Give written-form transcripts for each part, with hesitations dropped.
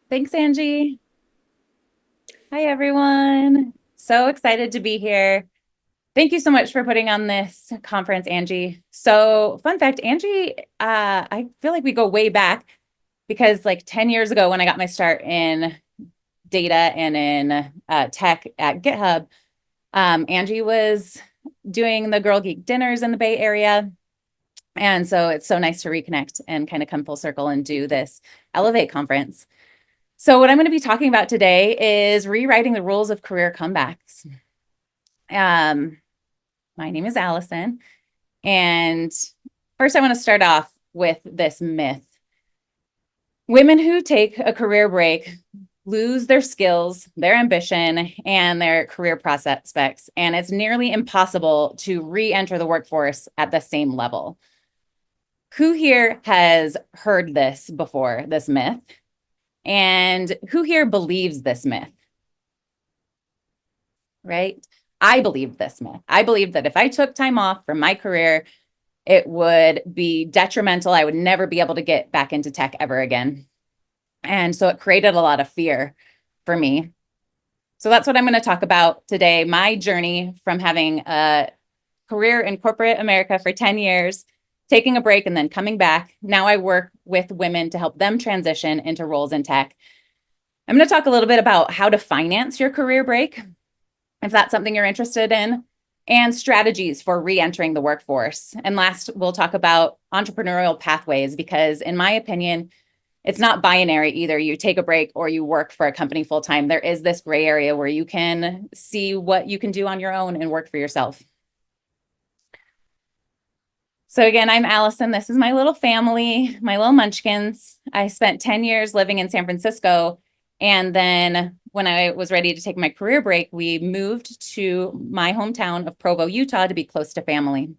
Thanks, Angie. Hi, everyone. So excited to be here. Thank you so much for putting on this conference, Angie. So, fun fact, Angie, I feel like we go way back because like 10 years ago when I got my start in data and in tech at GitHub, Angie was doing the Girl Geek dinners in the Bay Area. And so it's so nice to reconnect and kind of come full circle and do this Elevate conference. So, what I'm going to be talking about today is rewriting the rules of career comebacks. Um, my name is Alyson. And first, I want to start off with this myth. Women who take a career break lose their skills, their ambition, and their career prospects. And it's nearly impossible to re enter the workforce at the same level. Who here has heard this before, this myth? And who here believes this myth? Right? I believed this myth. I believed that if I took time off from my career, it would be detrimental. I would never be able to get back into tech ever again. And so it created a lot of fear for me. So that's what I'm going to talk about today, my journey from having a career in corporate America for 10 years, taking a break and then coming back. Now I work with women to help them transition into roles in tech. I'm going to talk a little bit about how to finance your career break, if that's something you're interested in, and strategies for re-entering the workforce. And last, we'll talk about entrepreneurial pathways, because in my opinion, it's not binary. Either you take a break or you work for a company full time. There is this gray area where you can see what you can do on your own and work for yourself. So again, I'm Alyson. This is my little family, my little munchkins. I spent 10 years living in San Francisco. And then when I was ready to take my career break, we moved to my hometown of Provo, Utah to be close to family.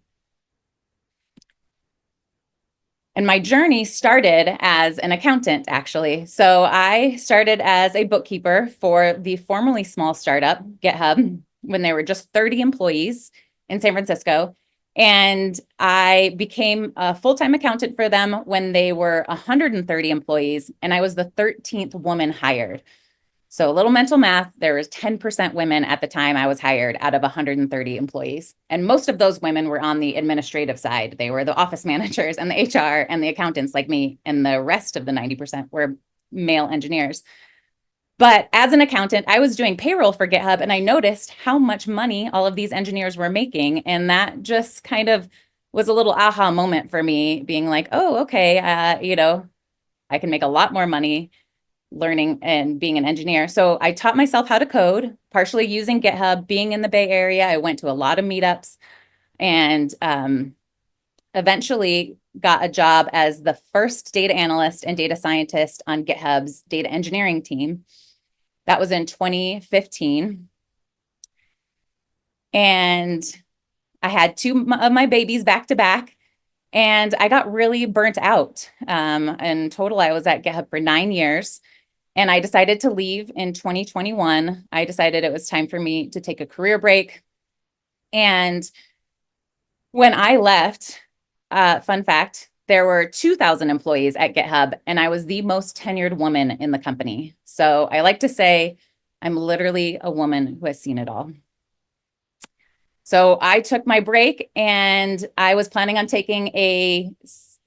And my journey started as an accountant, actually. So I started as a bookkeeper for the formerly small startup, GitHub, when there were just 30 employees in San Francisco. And I became a full-time accountant for them when they were 130 employees, and I was the 13th woman hired. So a little mental math, there was 10% women at the time I was hired out of 130 employees. And most of those women were on the administrative side. They were the office managers and the HR and the accountants like me, and the rest of the 90% were male engineers. But as an accountant, I was doing payroll for GitHub, and I noticed how much money all of these engineers were making. And that just kind of was a little aha moment for me, being like, oh, okay, I can make a lot more money learning and being an engineer. So I taught myself how to code, partially using GitHub. Being in the Bay Area, I went to a lot of meetups, and eventually got a job as the first data analyst and data scientist on GitHub's data engineering team. That was in 2015. And I had two of my babies back to back, and I got really burnt out. In total, I was at GitHub for 9 years. And I decided to leave in 2021. I decided it was time for me to take a career break. And when I left, fun fact, there were 2,000 employees at GitHub, and I was the most tenured woman in the company. So I like to say I'm literally a woman who has seen it all. So I took my break, and I was planning on taking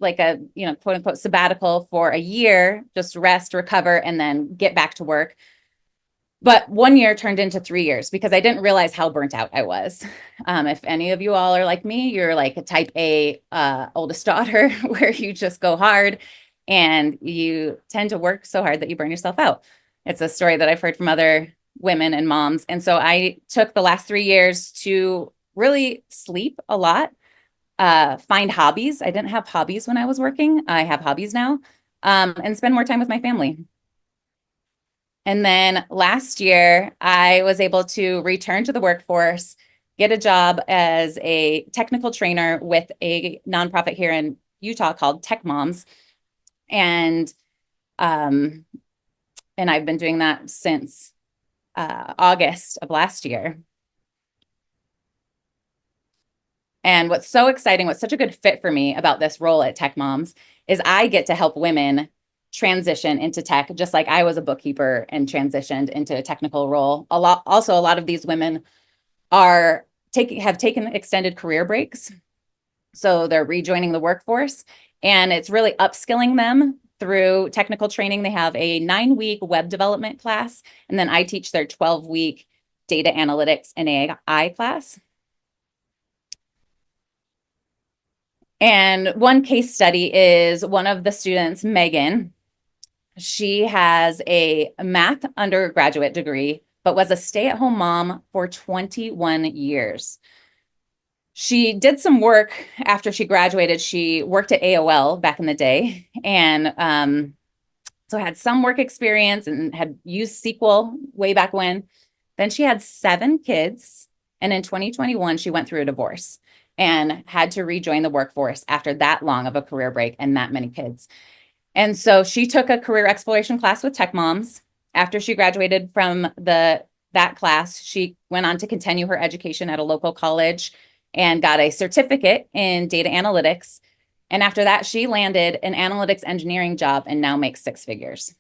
quote unquote sabbatical for a year, just rest, recover, and then get back to work. But 1 year turned into 3 years because I didn't realize how burnt out I was. If any of you all are like me, you're like a type A oldest daughter where you just go hard and you tend to work so hard that you burn yourself out. It's a story that I've heard from other women and moms. And so I took the last 3 years to really sleep a lot, find hobbies. I didn't have hobbies when I was working. I have hobbies now, and spend more time with my family. And then last year, I was able to return to the workforce, get a job as a technical trainer with a nonprofit here in Utah called Tech Moms. And um, and I've been doing that since August of last year. And what's so exciting, what's such a good fit for me about this role at Tech Moms is I get to help women transition into tech, just like I was a bookkeeper and transitioned into a technical role. A lot of these women have taken extended career breaks. So they're rejoining the workforce, and it's really upskilling them through technical training. They have a 9-week web development class, and then I teach their 12-week data analytics and AI class. And one case study is one of the students, Megan. She has a math undergraduate degree, but was a stay-at-home mom for 21 years. She did some work after she graduated. She worked at AOL back in the day, and so had some work experience and had used SQL way back when. Then she had 7 kids, and in 2021, she went through a divorce and had to rejoin the workforce after that long of a career break and that many kids. And so she took a career exploration class with Tech Moms. After she graduated from that class, she went on to continue her education at a local college and got a certificate in data analytics. And after that, she landed an analytics engineering job and now makes 6 figures.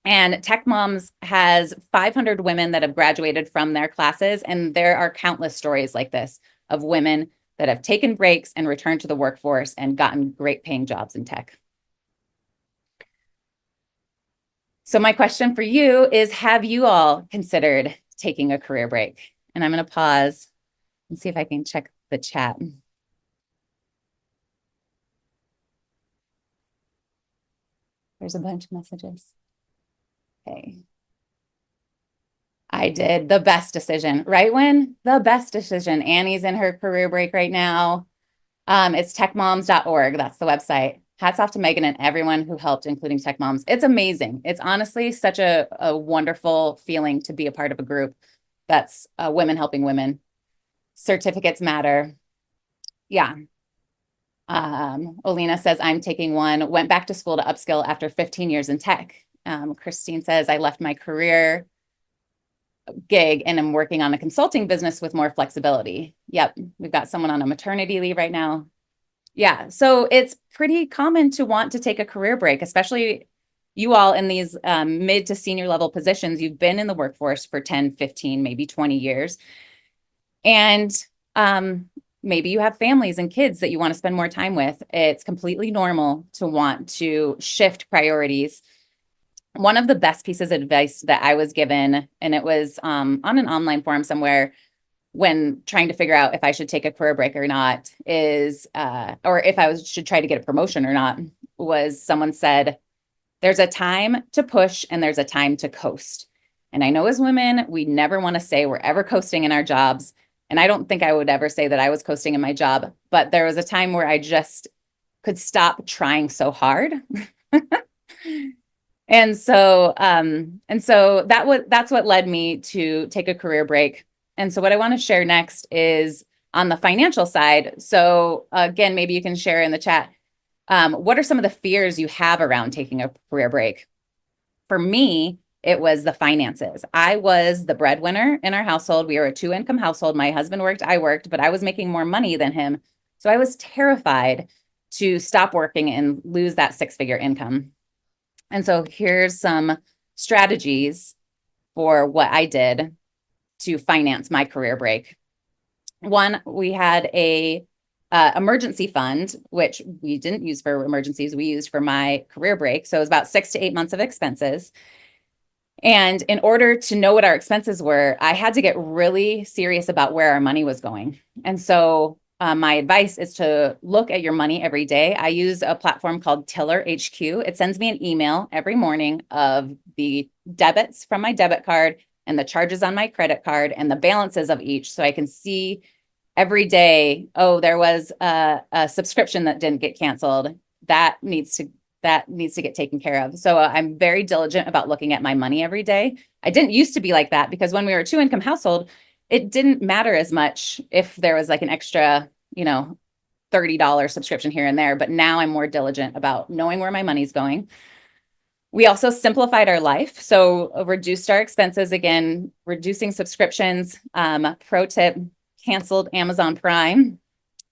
And Tech Moms has 500 women that have graduated from their classes. And there are countless stories like this of women that have taken breaks and returned to the workforce and gotten great paying jobs in tech. So my question for you is, have you all considered taking a career break? And I'm going to pause and see if I can check the chat. There's a bunch of messages. Okay. I did the best decision, right? The best decision. Annie's in her career break right now. It's techmoms.org. That's the website. Hats off to Megan and everyone who helped, including Tech Moms. It's amazing. It's honestly such a wonderful feeling to be a part of a group that's women helping women. Certificates matter. Yeah. Olena says, I'm taking one, went back to school to upskill after 15 years in tech. Christine says, I left my career gig and I'm working on a consulting business with more flexibility. Yep. We've got someone on a maternity leave right now. Yeah. So it's pretty common to want to take a career break, especially you all in these mid to senior level positions. You've been in the workforce for 10, 15, maybe 20 years. And maybe you have families and kids that you want to spend more time with. It's completely normal to want to shift priorities. One of the best pieces of advice that I was given, and it was on an online forum somewhere when trying to figure out if I should take a career break or not, is, or if I should try to get a promotion or not, was someone said, there's a time to push and there's a time to coast. And I know as women, we never want to say we're ever coasting in our jobs. And I don't think I would ever say that I was coasting in my job, but there was a time where I just could stop trying so hard. And so that's what led me to take a career break. And so what I want to share next is on the financial side. So again, maybe you can share in the chat, what are some of the fears you have around taking a career break? For me, it was the finances. I was the breadwinner in our household. We were a 2-income household. My husband worked, I worked, but I was making more money than him. So I was terrified to stop working and lose that 6-figure income. And so here's some strategies for what I did to finance my career break. One, we had a emergency fund, which we didn't use for emergencies. We used for my career break. So it was about 6 to 8 months of expenses. And in order to know what our expenses were, I had to get really serious about where our money was going. And so my advice is to look at your money every day. I use a platform called Tiller HQ. It sends me an email every morning of the debits from my debit card and the charges on my credit card and the balances of each. So I can see every day, oh, there was a subscription that didn't get canceled. That needs to get taken care of. So I'm very diligent about looking at my money every day. I didn't used to be like that because when we were a 2-income household, it didn't matter as much if there was like an extra, $30 subscription here and there. But now I'm more diligent about knowing where my money's going. We also simplified our life. So reduced our expenses, again, reducing subscriptions. Pro tip, canceled Amazon Prime.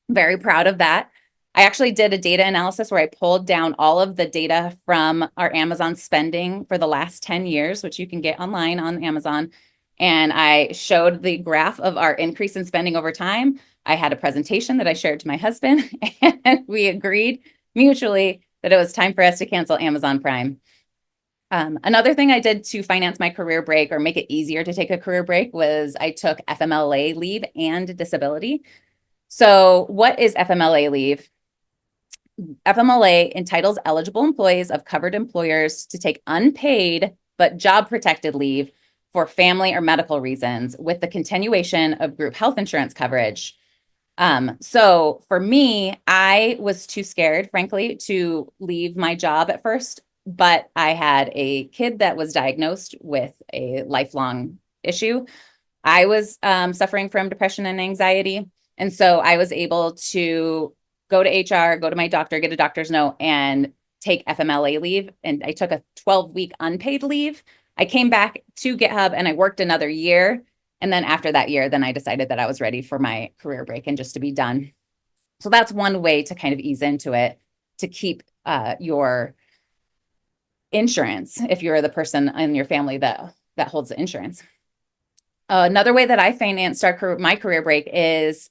Very proud of that. I actually did a data analysis where I pulled down all of the data from our Amazon spending for the last 10 years, which you can get online on Amazon. And I showed the graph of our increase in spending over time. I had a presentation that I shared to my husband, and we agreed mutually that it was time for us to cancel Amazon Prime. Another thing I did to finance my career break or make it easier to take a career break was I took FMLA leave and disability. So what is FMLA leave? FMLA entitles eligible employees of covered employers to take unpaid but job protected leave for family or medical reasons with the continuation of group health insurance coverage. So for me, I was too scared, frankly, to leave my job at first, but I had a kid that was diagnosed with a lifelong issue. I was suffering from depression and anxiety. And so I was able to go to HR, go to my doctor, get a doctor's note, and take FMLA leave. And I took a 12-week unpaid leave. I came back to GitHub and I worked another year. And then after that year, then I decided that I was ready for my career break and just to be done. So that's one way to kind of ease into it, to keep your insurance if you're the person in your family that holds the insurance. Another way that I financed my career break is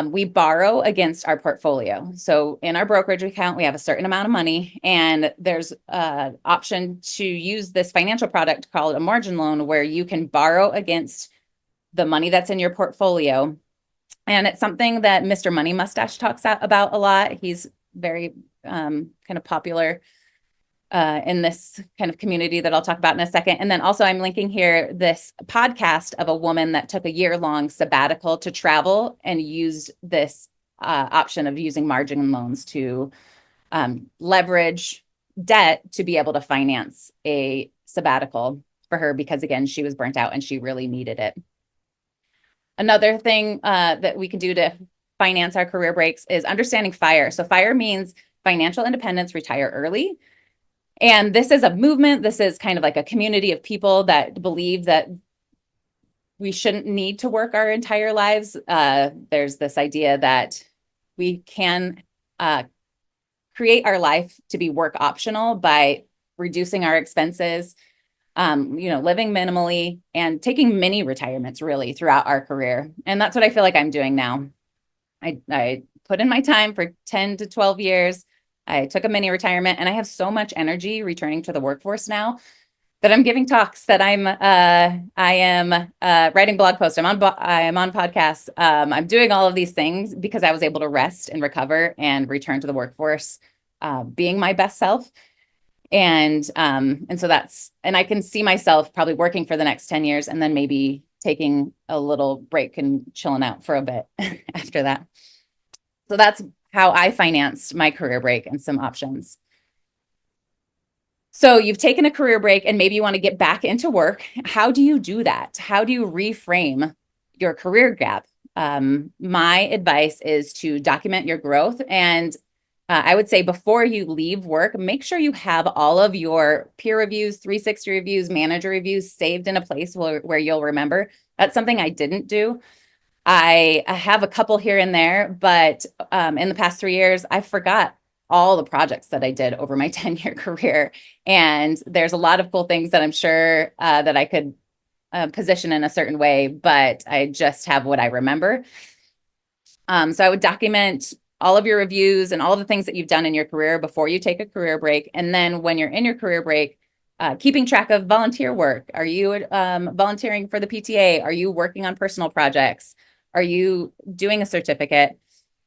we borrow against our portfolio. So in our brokerage account, we have a certain amount of money, and there's an option to use this financial product called a margin loan where you can borrow against the money that's in your portfolio. And it's something that Mr. Money Mustache talks about a lot. He's very kind of popular in this kind of community that I'll talk about in a second. And then also I'm linking here this podcast of a woman that took a year-long sabbatical to travel and used this option of using margin loans to leverage debt to be able to finance a sabbatical for her, because again, she was burnt out and she really needed it. Another thing that we can do to finance our career breaks is understanding FIRE. So FIRE means financial independence, retire early. And this is a movement. This is kind of like a community of people that believe that we shouldn't need to work our entire lives. There's this idea that we can create our life to be work optional by reducing our expenses, living minimally and taking mini retirements really throughout our career. And that's what I feel like I'm doing now. I put in my time for 10 to 12 years. I took a mini retirement and I have so much energy returning to the workforce now that I'm giving talks, that I am writing blog posts. I am on podcasts. I'm doing all of these things because I was able to rest and recover and return to the workforce, being my best self. And so and I can see myself probably working for the next 10 years and then maybe taking a little break and chilling out for a bit after that. So that's how I financed my career break and some options. So you've taken a career break and maybe you want to get back into work. How do you do that? How do you reframe your career gap? My advice is to document your growth. And I would say before you leave work, make sure you have all of your peer reviews, 360 reviews, manager reviews saved in a place where you'll remember. That's something I didn't do. I have a couple here and there, but in the past 3 years, I forgot all the projects that I did over my 10-year career. And there's a lot of cool things that I'm sure that I could position in a certain way, but I just have what I remember. So I would document all of your reviews and all of the things that you've done in your career before you take a career break. And then when you're in your career break, keeping track of volunteer work. Are you volunteering for the PTA? Are you working on personal projects? Are you doing a certificate?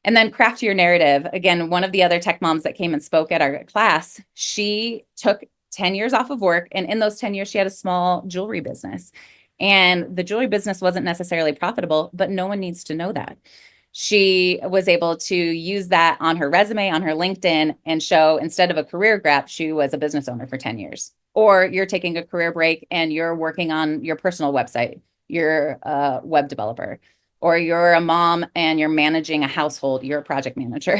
And then craft your narrative. Again, one of the other tech moms that came and spoke at our class, she took 10 years off of work. And in those 10 years, she had a small jewelry business. And the jewelry business wasn't necessarily profitable, but no one needs to know that. She was able to use that on her resume, on her LinkedIn, and show instead of a career gap, she was a business owner for 10 years. Or you're taking a career break and you're working on your personal website. You're a web developer. Or you're a mom and you're managing a household. You're a project manager.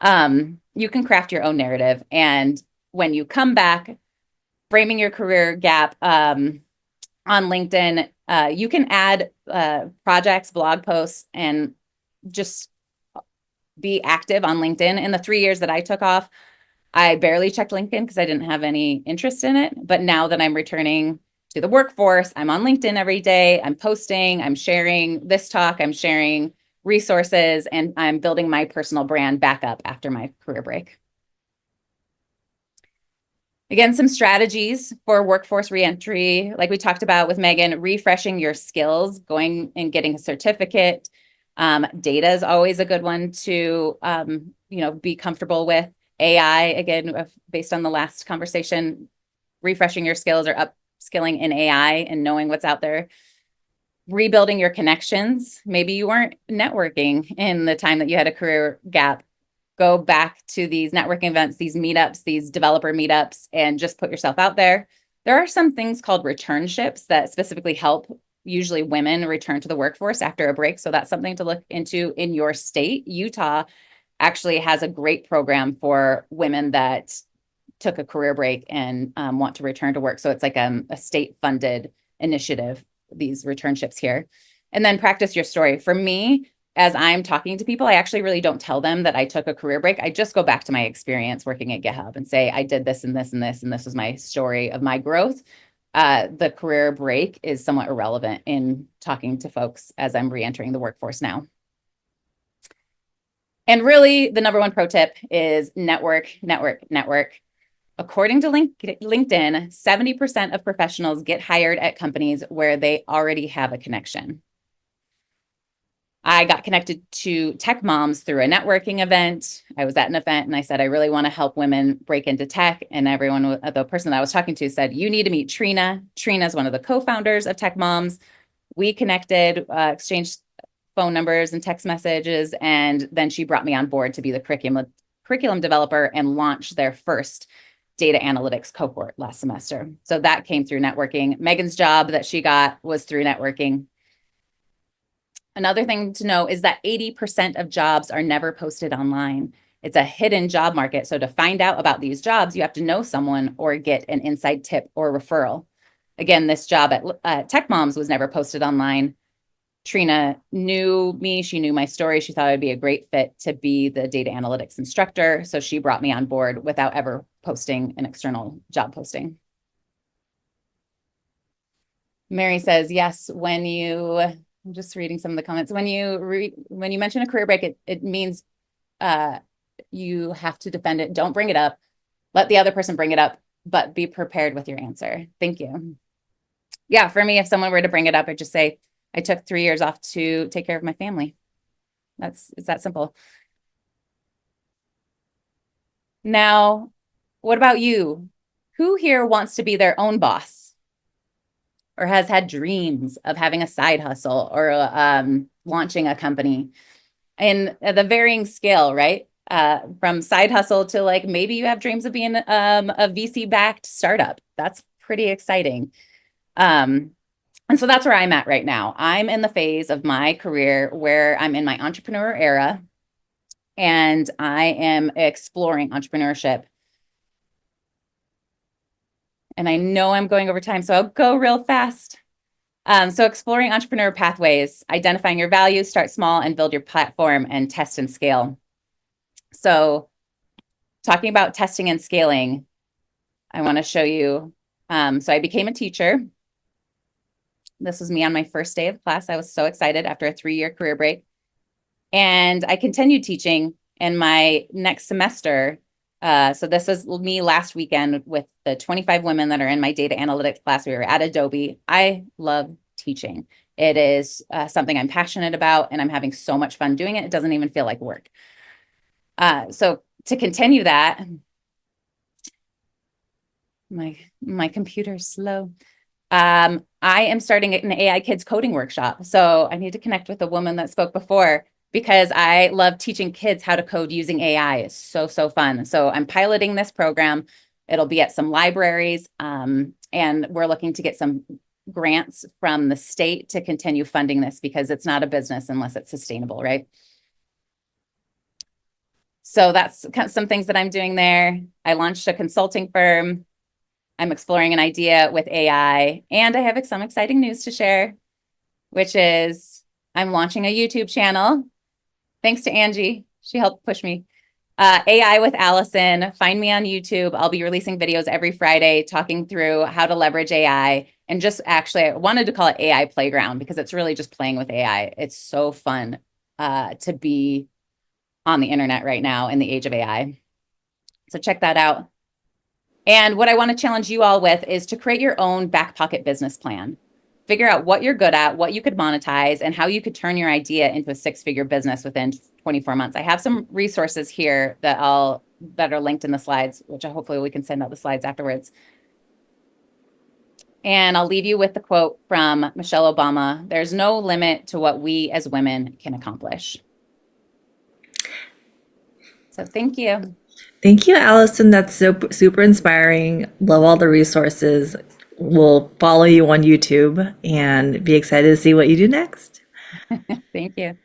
You can craft your own narrative. And when you come back, framing your career gap on LinkedIn, you can add projects, blog posts, and just be active on LinkedIn. In the 3 years that I took off, I barely checked LinkedIn because I didn't have any interest in it. But now that I'm returning to the workforce, I'm on LinkedIn every day. I'm posting, I'm sharing this talk, I'm sharing resources, and I'm building my personal brand back up after my career break. Again, some strategies for workforce reentry, like we talked about with Megan, refreshing your skills, going and getting a certificate. Data is always a good one to be comfortable with. AI, again, based on the last conversation, refreshing your skills or upskilling in AI and knowing what's out there. Rebuilding your connections. Maybe you weren't networking in the time that you had a career gap. Go back to these networking events, these meetups, these developer meetups, and just put yourself out there. There are some things called returnships that specifically help usually women return to the workforce after a break. So that's something to look into in your state. Utah actually has a great program for women that took a career break and want to return to work. So it's like a state-funded initiative, these returnships here. And then practice your story. For me, as I'm talking to people, I actually really don't tell them that I took a career break. I just go back to my experience working at GitHub and say, I did this and this and this, and this was my story of my growth. The career break is somewhat irrelevant in talking to folks as I'm reentering the workforce now. And really, the number one pro tip is network, network, network. According to LinkedIn, 70% of professionals get hired at companies where they already have a connection. I got connected to tech moms through a networking event. I was at an event and I said, I really want to help women break into tech. And the person that I was talking to said, you need to meet Trina. Trina is one of the co-founders of Tech Moms. We connected, exchanged phone numbers and text messages. And then she brought me on board to be the curriculum developer and launch their first data analytics cohort last semester. So that came through networking. Megan's job that she got was through networking. Another thing to know is that 80% of jobs are never posted online. It's a hidden job market. So to find out about these jobs, you have to know someone or get an inside tip or referral. Again, this job at Tech Moms was never posted online. Trina knew me. She knew my story. She thought I'd be a great fit to be the data analytics instructor. So she brought me on board without ever posting an external job posting. Mary says, yes, I'm just reading some of the comments. When you mention a career break, it means you have to defend it. Don't bring it up. Let the other person bring it up, but be prepared with your answer. Thank you. Yeah, for me, if someone were to bring it up, I'd just say, I took 3 years off to take care of my family. It's that simple. Now, what about you? Who here wants to be their own boss or has had dreams of having a side hustle or launching a company? And the varying scale, right? From side hustle to like maybe you have dreams of being a VC-backed startup. That's pretty exciting. And so that's where I'm at right now. I'm in the phase of my career where I'm in my entrepreneur era and I am exploring entrepreneurship. And I know I'm going over time, so I'll go real fast. So exploring entrepreneur pathways, identifying your values, start small and build your platform and test and scale. So talking about testing and scaling, I want to show you. So I became a teacher. This was me on my first day of class. I was so excited after a 3-year career break. And I continued teaching in my next semester. So this was me last weekend with the 25 women that are in my data analytics class. We were at Adobe. I love teaching. It is something I'm passionate about, and I'm having so much fun doing it. It doesn't even feel like work. So to continue that, my computer's slow. I am starting an AI Kids coding workshop. So I need to connect with the woman that spoke before because I love teaching kids how to code using AI. It's so, so fun. So I'm piloting this program. It'll be at some libraries. And we're looking to get some grants from the state to continue funding this because it's not a business unless it's sustainable, right? So that's some things that I'm doing there. I launched a consulting firm. I'm exploring an idea with AI, and I have some exciting news to share, which is I'm launching a YouTube channel. Thanks to Angie. She helped push me. AI with Alyson. Find me on YouTube. I'll be releasing videos every Friday talking through how to leverage AI. And just actually, I wanted to call it AI Playground because it's really just playing with AI. It's so fun to be on the internet right now in the age of AI. So check that out. And what I want to challenge you all with is to create your own back pocket business plan. Figure out what you're good at, what you could monetize, and how you could turn your idea into a six-figure business within 24 months. I have some resources here that are linked in the slides, which hopefully we can send out the slides afterwards. And I'll leave you with the quote from Michelle Obama: "There's no limit to what we as women can accomplish." So thank you. Thank you, Allison. That's so super inspiring. Love all the resources. We'll follow you on YouTube and be excited to see what you do next. Thank you.